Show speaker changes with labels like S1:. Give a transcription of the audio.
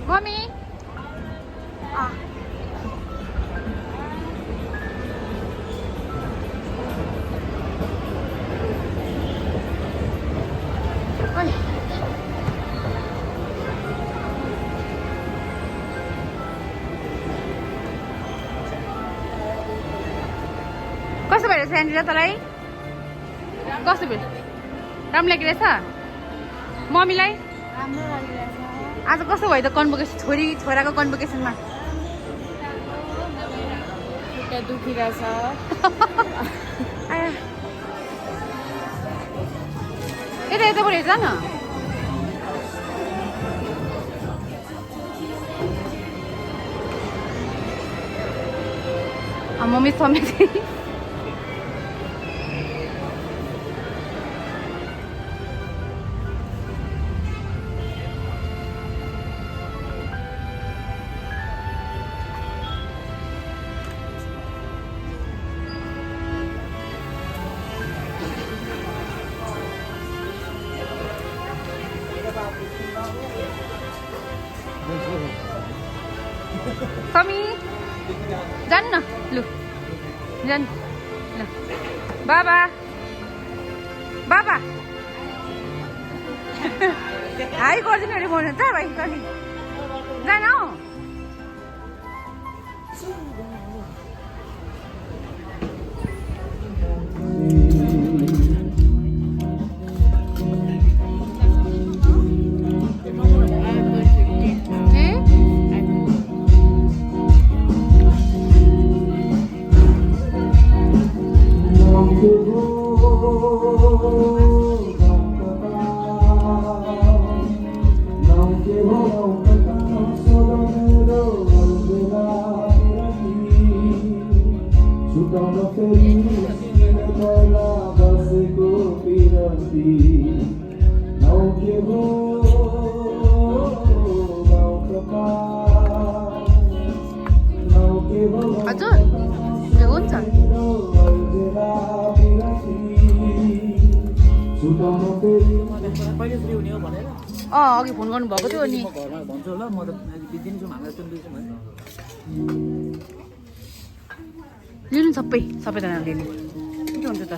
S1: mummy कस्तो भइरहेछ यहाँनिर तँलाई कस्तो भयो राम्रो लागिरहेछ मम्मीलाई आज कस्तो भयो त कन्भोकेसन छोराको कन्भोकेसनमा
S2: दुखिरहेछ
S1: यता पऱ्यो जा न मम्मी समेत Tommy, जान न लु जान ल बाबा बाबा हाई गरिदिनु अरे भन्नु त भाइ पनि जान हौ हजुर हुन्छ अघि फोन गर्नु भएको थियो नि लिनु सबैजनाले लिनु के हुन्छ त